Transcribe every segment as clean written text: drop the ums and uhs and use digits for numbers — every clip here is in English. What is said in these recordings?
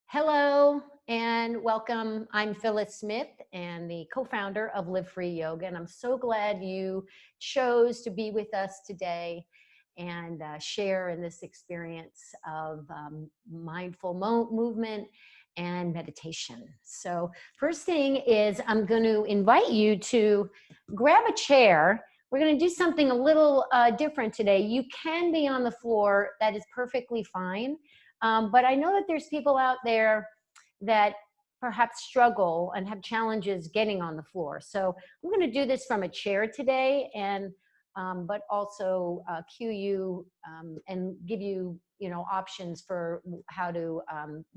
Hello and welcome. I'm Phyllis Smith and the co-founder of Live Free Yoga, and I'm so glad you chose to be with us today and share in this experience of mindful movement and meditation. So, first thing is, I'm going to invite you to grab a chair. We're going to do something a little different today. You can be on the floor, that is perfectly fine. But I know that there's people out there that perhaps struggle and have challenges getting on the floor. So I'm going to do this from a chair today, and but also cue you and give you options for how to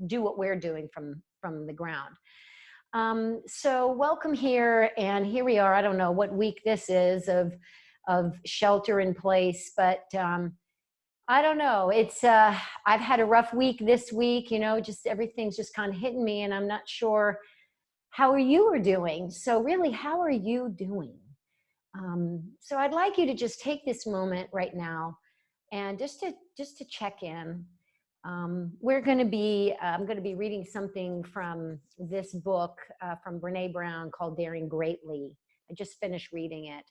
do what we're doing from the ground. So welcome here, and here we are. I don't know what week this is of shelter in place, but I don't know. I've had a rough week this week, just everything's just kind of hitting me, and I'm not sure how you are doing. So really, how are you doing? So I'd like you to just take this moment right now and just to check in. I'm going to be reading something from this book from Brene Brown called Daring Greatly. I just finished reading it,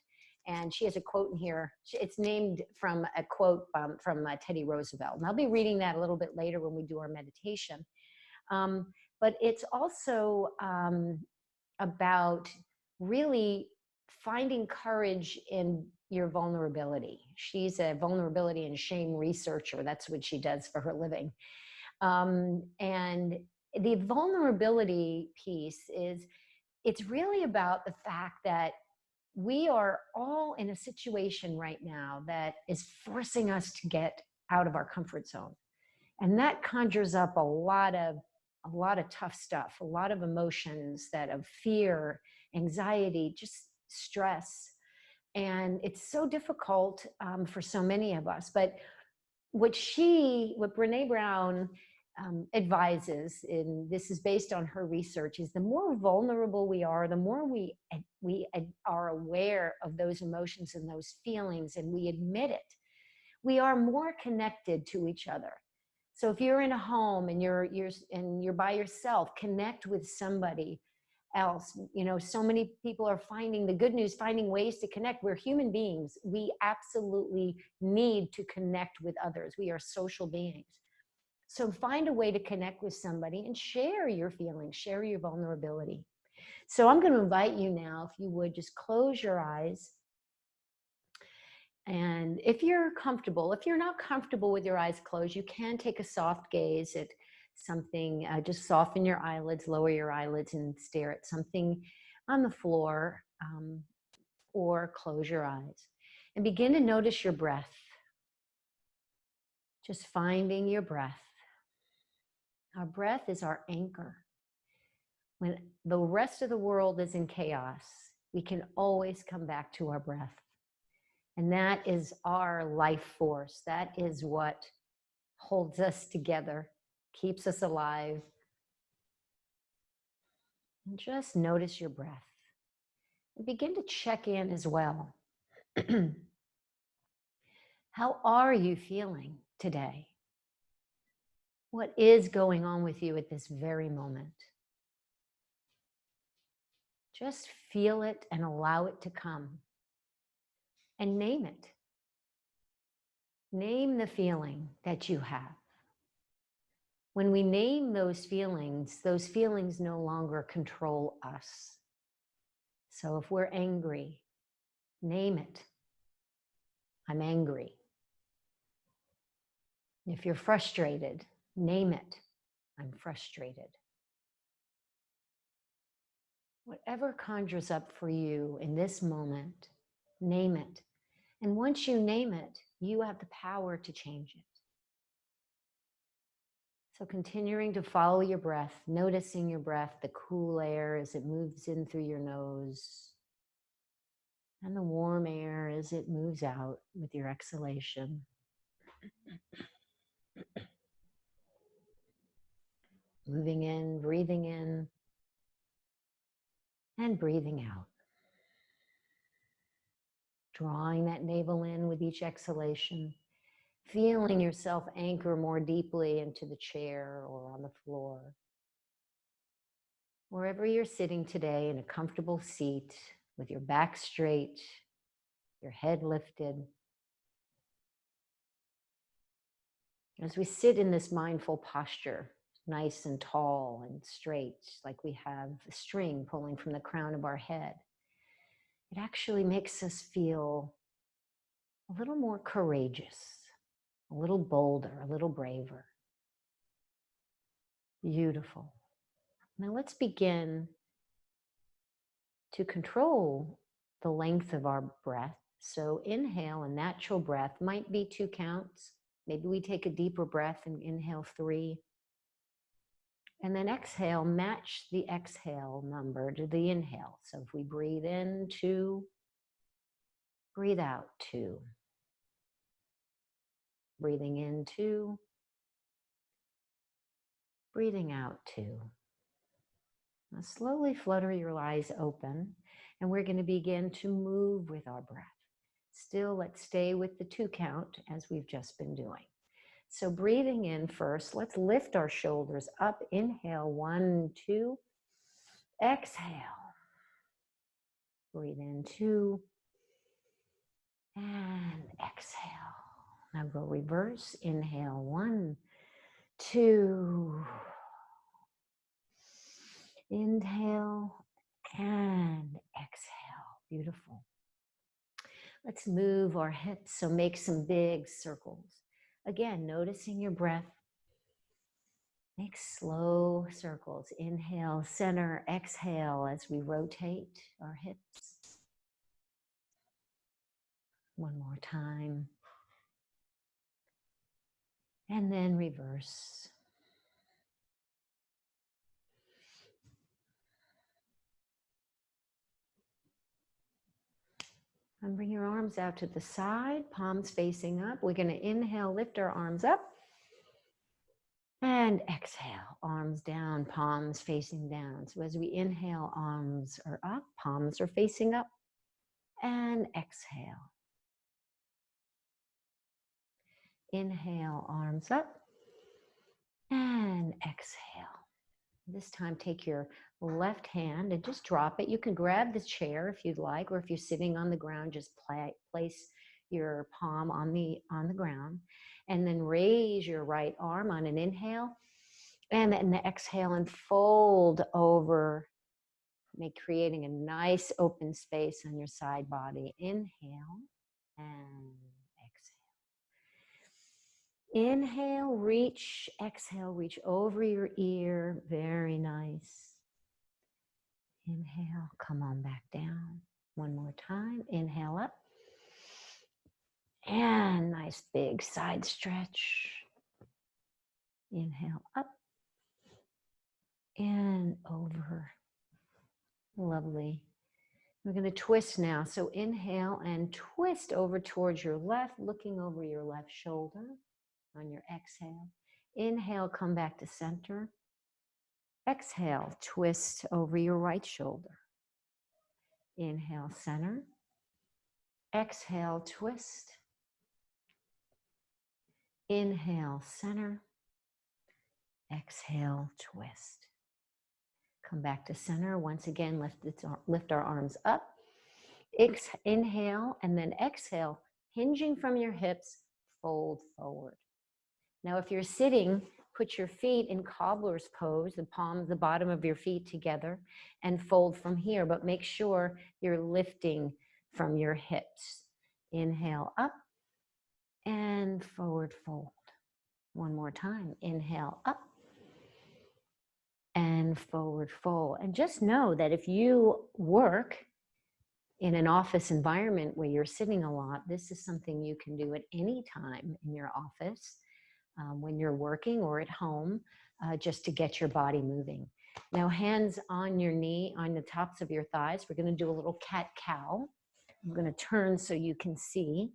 and she has a quote in here. It's named from a quote from Teddy Roosevelt, and I'll be reading that a little bit later when we do our meditation. But it's also about really finding courage in your vulnerability. She's a vulnerability and shame researcher. That's what she does for her living. And the vulnerability piece is, it's really about the fact that we are all in a situation right now that is forcing us to get out of our comfort zone. And that conjures up a lot of tough stuff, a lot of emotions that of fear, anxiety, just stress. And it's so difficult for so many of us. But what Brene Brown advises, and this is based on her research, is the more vulnerable we are, the more we are aware of those emotions and those feelings, and we admit it, we are more connected to each other. So if you're in a home and you're by yourself, connect with somebody else. So many people are finding the good news, finding ways to connect. We're human beings. We absolutely need to connect with others. We are social beings. So find a way to connect with somebody and share your feelings, share your vulnerability. So I'm going to invite you now, if you would, just close your eyes. And if you're comfortable, if you're not comfortable with your eyes closed, you can take a soft gaze at something. Just soften your eyelids, lower your eyelids, and stare at something on the floor, or close your eyes. And begin to notice your breath. Just finding your breath. Our breath is our anchor. When the rest of the world is in chaos, we can always come back to our breath. And that is our life force. That is what holds us together, keeps us alive. And just notice your breath. And begin to check in as well. How are you feeling today? What is going on with you at this very moment? Just feel it and allow it to come. And name it. Name the feeling that you have. When we name those feelings no longer control us. So if we're angry, name it. I'm angry. If you're frustrated, name it. I'm frustrated. Whatever conjures up for you in this moment, name it. And once you name it, you have the power to change it. So continuing to follow your breath, noticing your breath, the cool air as it moves in through your nose, and the warm air as it moves out with your exhalation. Moving in, and breathing out. Drawing that navel in with each exhalation, feeling yourself anchor more deeply into the chair or on the floor. Wherever you're sitting today in a comfortable seat with your back straight, your head lifted. As we sit in this mindful posture, nice and tall and straight, like we have a string pulling from the crown of our head, it actually makes us feel a little more courageous, a little bolder, a little braver. Beautiful. Now let's begin to control the length of our breath. So inhale, a natural breath might be 2 counts. Maybe we take a deeper breath and inhale 3. And then exhale, match the exhale number to the inhale. So if we breathe in 2, breathe out 2. Breathing in 2, breathing out 2. Now slowly flutter your eyes open, and we're going to begin to move with our breath. Still, let's stay with the 2 count as we've just been doing. So breathing in first, let's lift our shoulders up. Inhale, 1, 2. Exhale. Breathe in 2. And exhale. Now go reverse. Inhale, 1, 2. Inhale and exhale. Beautiful. Let's move our hips. So make some big circles. Again, noticing your breath. Make slow circles. Inhale, center, exhale as we rotate our hips. One more time. And then reverse. And bring your arms out to the side, palms facing up. We're going to inhale, lift our arms up. And exhale, arms down, palms facing down. So as we inhale, arms are up, palms are facing up. And exhale. Inhale, arms up. And exhale. This time take your left hand and just drop it. You can grab the chair if you'd like, or if you're sitting on the ground, just place your palm on the ground. And then raise your right arm on an inhale. And then the exhale and fold over, creating a nice open space on your side body. Inhale and exhale. Inhale, reach, exhale, reach over your ear. Very nice. Inhale, come on back down. One more time. Inhale up. And nice big side stretch. Inhale up. And over. Lovely. We're going to twist now. So inhale and twist over towards your left, looking over your left shoulder on your exhale. Inhale, come back to center. Exhale, twist over your right shoulder. Inhale, center. Exhale, twist. Inhale, center. Exhale, twist. Come back to center. Once again, lift our arms up. Inhale and then exhale, hinging from your hips, fold forward. Now, if you're sitting, put your feet in cobbler's pose, the bottom of your feet together, and fold from here, but make sure you're lifting from your hips. Inhale up and forward fold. One more time. Inhale up and forward fold. And just know that if you work in an office environment where you're sitting a lot, this is something you can do at any time in your office when you're working or at home, just to get your body moving. Now, hands on your knee, on the tops of your thighs. We're going to do a little cat-cow. I'm going to turn so you can see.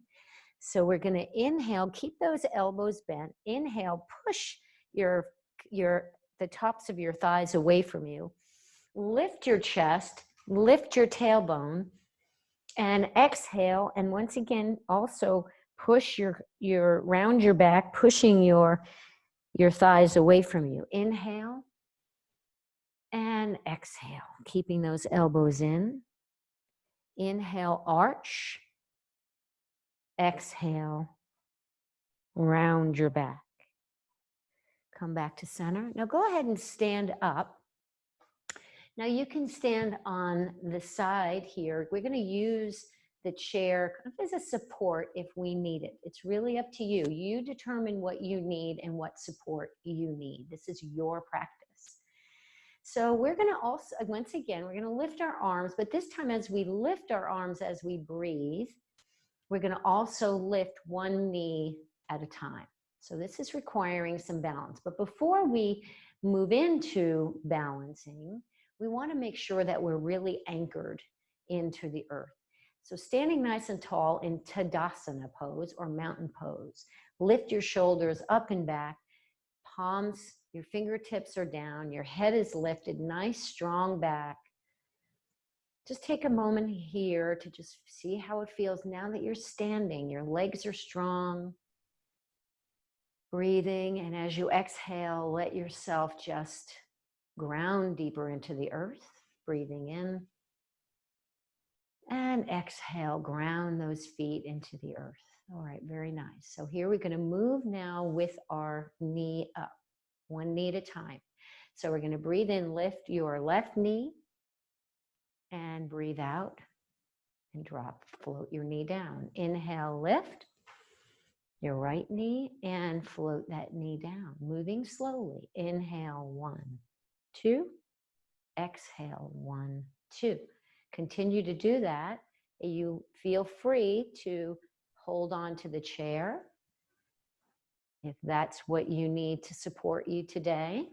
So we're going to inhale, keep those elbows bent. Inhale, push the tops of your thighs away from you. Lift your chest, lift your tailbone, and exhale. And once again, also push round your back, pushing your thighs away from you. Inhale And exhale, keeping those elbows in. Inhale, arch. Exhale, round your back. Come back to center. Now go ahead and stand up. Now you can stand on the side here. We're going to use the chair kind of as a support if we need it. It's really up to you. You determine what you need and what support you need. This is your practice. So we're going to also, once again, we're going to lift our arms, but this time as we lift our arms as we breathe, we're going to also lift one knee at a time. So this is requiring some balance. But before we move into balancing, we want to make sure that we're really anchored into the earth. So standing nice and tall in Tadasana pose or mountain pose. Lift your shoulders up and back. Palms, your fingertips are down. Your head is lifted. Nice, strong back. Just take a moment here to just see how it feels now that you're standing. Your legs are strong. Breathing, and as you exhale, let yourself just ground deeper into the earth. Breathing in. And exhale, ground those feet into the earth. All right, very nice. So here we're going to move now with our knee up, one knee at a time. So we're going to breathe in, lift your left knee, and breathe out and drop, float your knee down. Inhale, lift your right knee and float that knee down, moving slowly. Inhale, 1, 2. Exhale, 1, 2. Continue to do that. You feel free to hold on to the chair if that's what you need to support you today,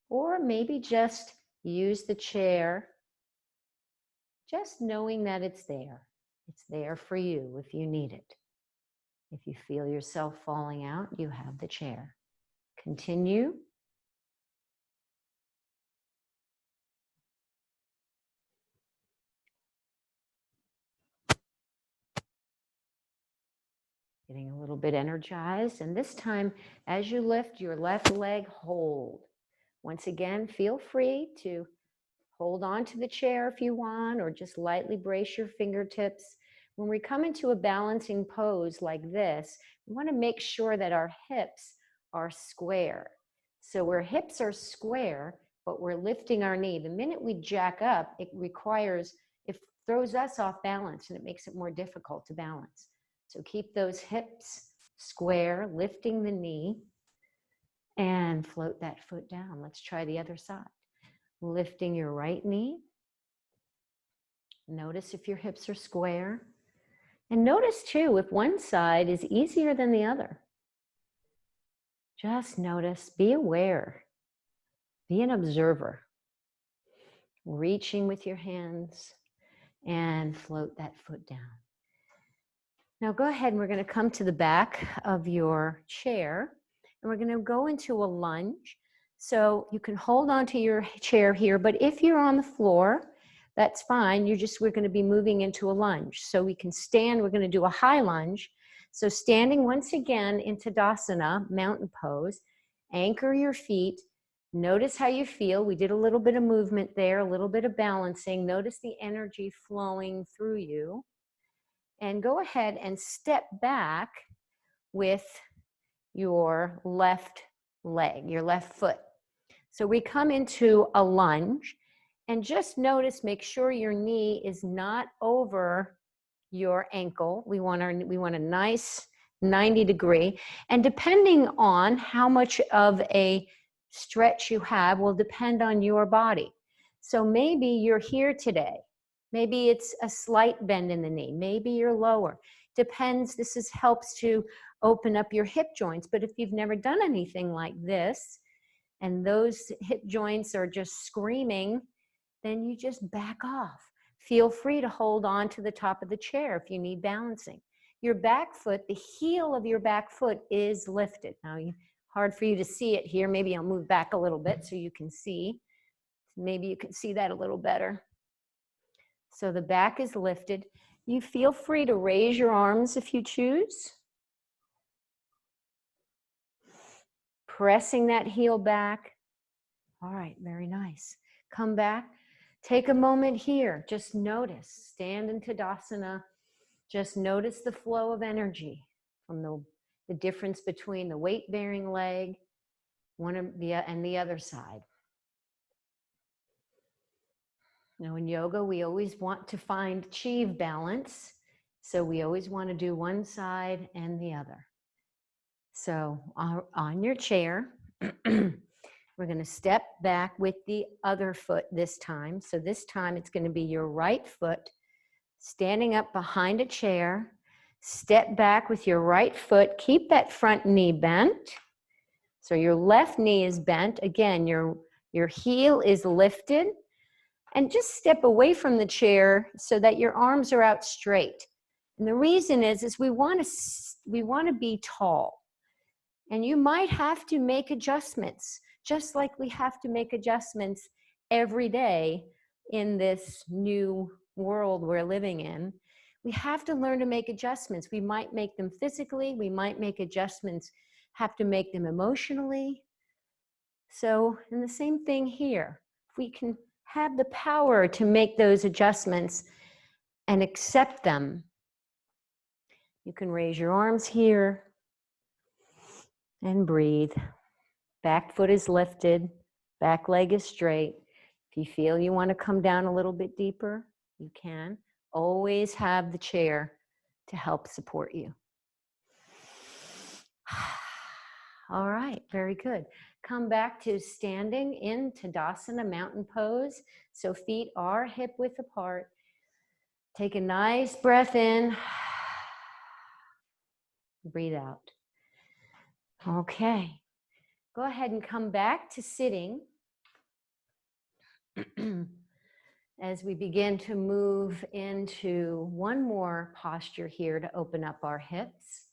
or maybe just use the chair, just knowing that it's there. It's there for you if you need it. If you feel yourself falling out, you have the chair. Continue. Getting a little bit energized. And this time, as you lift your left leg, hold. Once again, feel free to hold on to the chair if you want, or just lightly brace your fingertips. When we come into a balancing pose like this, we want to make sure that our hips are square. So where hips are square, but we're lifting our knee, the minute we jack up, it throws us off balance, and it makes it more difficult to balance. So keep those hips square, lifting the knee, and float that foot down. Let's try the other side. Lifting your right knee. Notice if your hips are square. And notice too, if one side is easier than the other. Just notice, be aware, be an observer. Reaching with your hands and float that foot down. Now go ahead and we're going to come to the back of your chair and we're going to go into a lunge. So you can hold on to your chair here, but if you're on the floor, that's fine. We're going to be moving into a lunge. So we can stand, we're going to do a high lunge. So standing once again in Tadasana, mountain pose, anchor your feet. Notice how you feel. We did a little bit of movement there, a little bit of balancing. Notice the energy flowing through you. And go ahead and step back with your left leg, your left foot. So we come into a lunge, and just notice, make sure your knee is not over your ankle. We want a nice 90 degree. And depending on how much of a stretch you have will depend on your body. So maybe you're here today. Maybe it's a slight bend in the knee. Maybe you're lower. Depends. Helps to open up your hip joints. But if you've never done anything like this, and those hip joints are just screaming, then you just back off. Feel free to hold on to the top of the chair if you need balancing. Your back foot, the heel of your back foot is lifted. Now, hard for you to see it here. Maybe I'll move back a little bit so you can see. Maybe you can see that a little better. So the back is lifted. You feel free to raise your arms if you choose. Pressing that heel back. All right, very nice. Come back. Take a moment here. Just notice. Stand in Tadasana. Just notice the flow of energy from the difference between the weight-bearing leg and the other side. Now in yoga, we always want to achieve balance. So we always want to do one side and the other. So on your chair, we're going to step back with the other foot this time. So this time it's going to be your right foot standing up behind a chair. Step back with your right foot. Keep that front knee bent. So your left knee is bent. Again, your heel is lifted. And just step away from the chair so that your arms are out straight. And the reason is we want to be tall. And you might have to make adjustments, just like we have to make adjustments every day in this new world we're living in. We have to learn to make adjustments. We might make them physically. We might make adjustments, have to make them emotionally. So, and the same thing here. If we can have the power to make those adjustments and accept them, you can raise your arms here and breathe. Back foot is lifted, back leg is straight. If you feel you want to come down a little bit deeper, you can. Always have the chair to help support you. All right, very good. Come back to standing in Tadasana, mountain pose. So feet are hip width apart. Take a nice breath in. Breathe out. Okay. Go ahead and come back to sitting as we begin to move into one more posture here to open up our hips.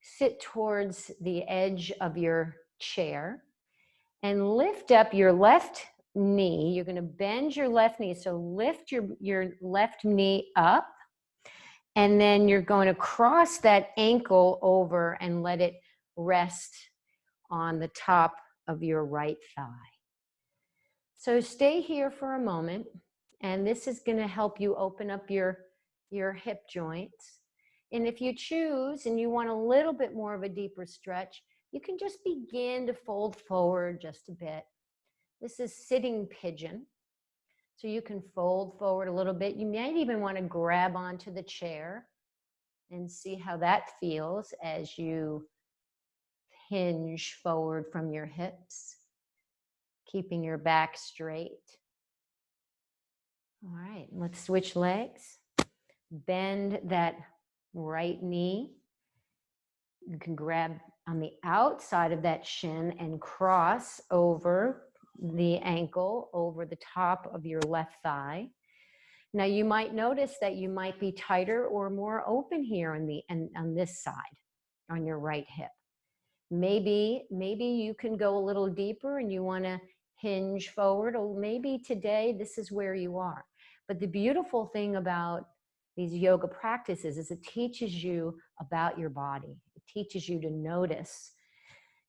Sit towards the edge of your chair and lift up your left knee. You're going to bend your left knee. So lift your left knee up, and then you're going to cross that ankle over and let it rest on the top of your right thigh. So stay here for a moment, and this is going to help you open up your hip joints. And if you choose and you want a little bit more of a deeper stretch, you can just begin to fold forward just a bit. This is sitting pigeon. So you can fold forward a little bit. You might even want to grab onto the chair and see how that feels as you hinge forward from your hips, keeping your back straight. All right, let's switch legs. Bend that right knee. You can grab on the outside of that shin and cross over the ankle over the top of your left thigh. Now you might notice that you might be tighter or more open here on this side, on your right hip. Maybe you can go a little deeper and you want to hinge forward, or maybe today this is where you are. But the beautiful thing about these yoga practices is it teaches you about your body. It teaches you to notice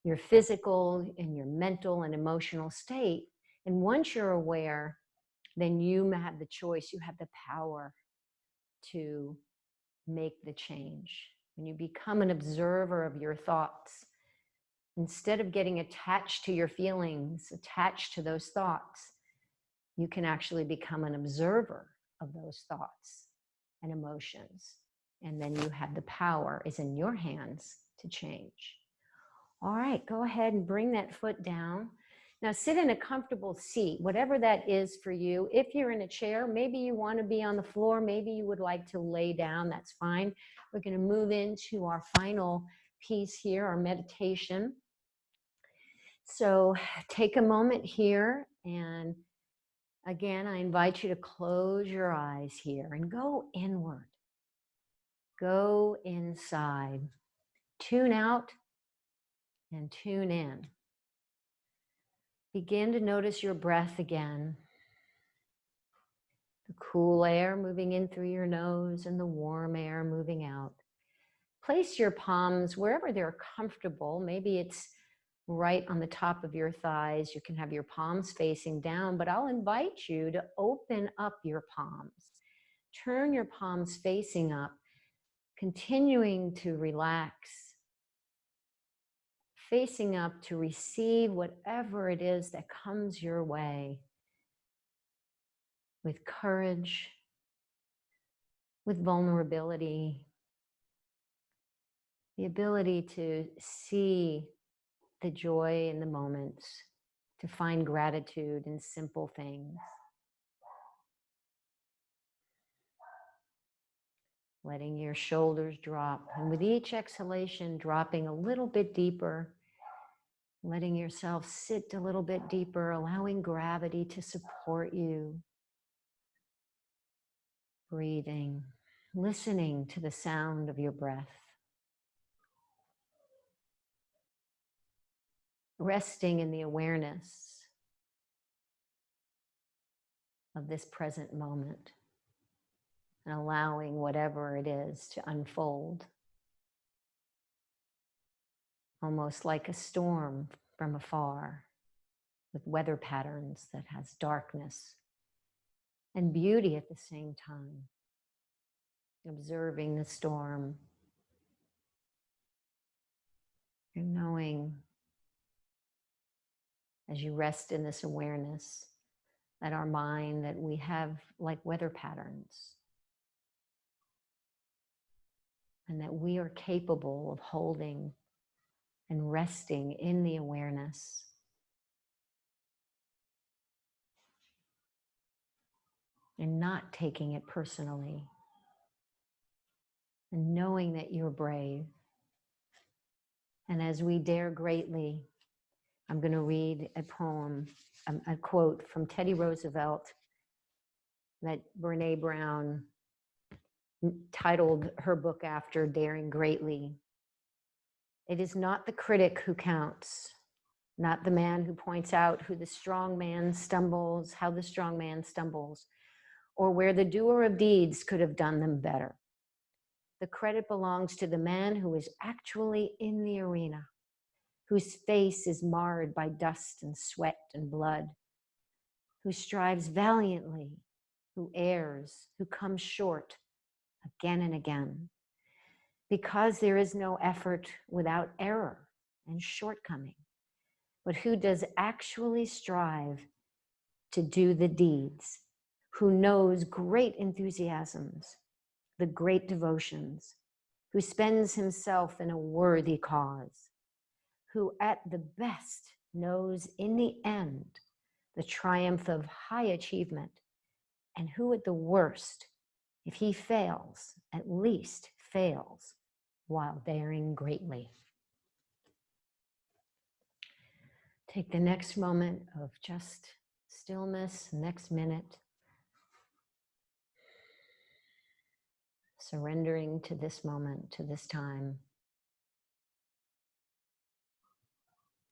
your physical and your mental and emotional state. And once you're aware, then you have the choice, you have the power to make the change. When you become an observer of your thoughts, instead of getting attached to your feelings, attached to those thoughts, you can actually become an observer of those thoughts and emotions. And then you have the power is in your hands to change. All right, go ahead and bring that foot down. Now sit in a comfortable seat, whatever that is for you. If you're in a chair, maybe you want to be on the floor, maybe you would like to lay down, that's fine. We're going to move into our final piece here, our meditation. So take a moment here, and again, I invite you to close your eyes here and go inward. Go inside. Tune out and tune in. Begin to notice your breath again. The cool air moving in through your nose and the warm air moving out. Place your palms wherever they're comfortable. Maybe it's right on the top of your thighs. You can have your palms facing down, but I'll invite you to open up your palms. Turn your palms facing up, continuing to relax, facing up to receive whatever it is that comes your way with courage, with vulnerability, the ability to see the joy in the moments, to find gratitude in simple things. Letting your shoulders drop, and with each exhalation, dropping a little bit deeper, letting yourself sit a little bit deeper, allowing gravity to support you. Breathing, listening to the sound of your breath. Resting in the awareness of this present moment and allowing whatever it is to unfold. Almost like a storm from afar with weather patterns that has darkness and beauty at the same time. Observing the storm and knowing as you rest in this awareness that our mind, that we have like weather patterns and that we are capable of holding and resting in the awareness. And not taking it personally. And knowing that you're brave. And as we dare greatly, I'm going to read a poem, a quote from Teddy Roosevelt that Brene Brown titled her book after, Daring Greatly. It is not the critic who counts, not the man who points out who the strong man stumbles, how the strong man stumbles, or where the doer of deeds could have done them better. The credit belongs to the man who is actually in the arena, whose face is marred by dust and sweat and blood, who strives valiantly, who errs, who comes short again and again, because there is no effort without error and shortcoming, but who does actually strive to do the deeds, who knows great enthusiasms, the great devotions, who spends himself in a worthy cause, who at the best knows in the end the triumph of high achievement, and who at the worst, if he fails, at least fails while daring greatly. Take the next moment of just stillness, next minute, surrendering to this moment, to this time,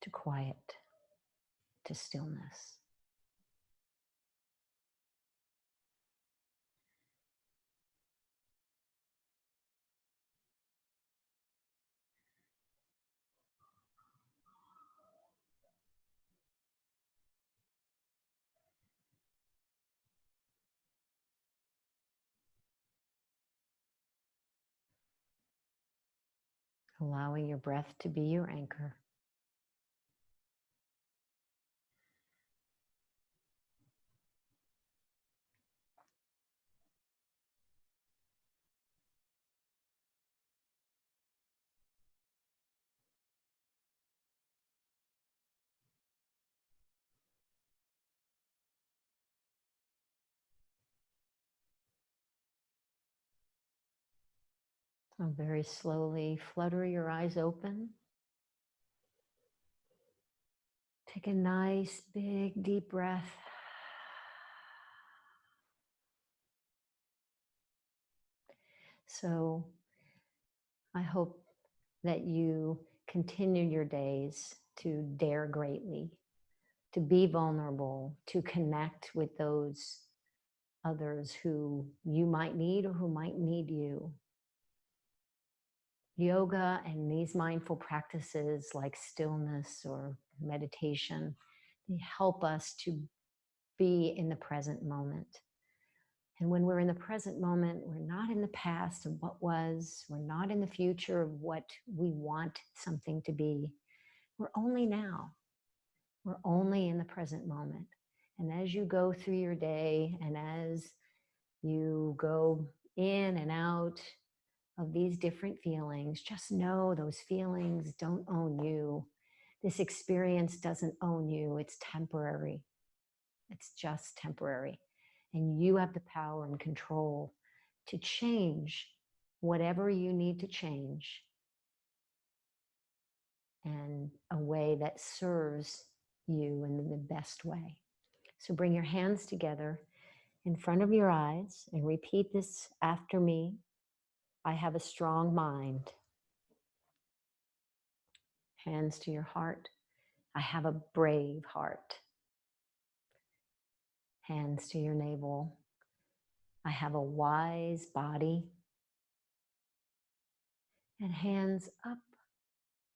to quiet, to stillness. Allowing your breath to be your anchor. And very slowly flutter your eyes open. Take a nice, big, deep breath. So I hope that you continue your days to dare greatly, to be vulnerable, to connect with those others who you might need or who might need you. Yoga and these mindful practices like stillness or meditation, they help us to be in the present moment. And when we're in the present moment, we're not in the past of what was, we're not in the future of what we want something to be. We're only now. We're only in the present moment. And as you go through your day and as you go in and out of these different feelings, just know those feelings don't own you. This experience doesn't own you. It's temporary. It's just temporary. And you have the power and control to change whatever you need to change in a way that serves you in the best way. So bring your hands together in front of your eyes and repeat this after me. I have a strong mind. Hands to your heart. I have a brave heart. Hands to your navel. I have a wise body. And hands up.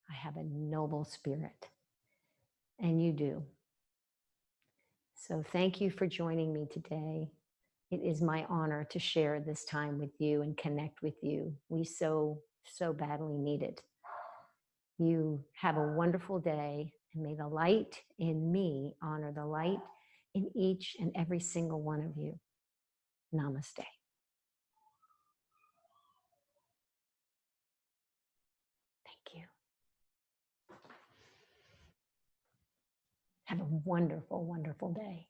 I have a noble spirit. And you do. So thank you for joining me today. It is my honor to share this time with you and connect with you. We so badly need it. You have a wonderful day, and may the light in me honor the light in each and every single one of you. Namaste. Thank you. Have a wonderful, wonderful day.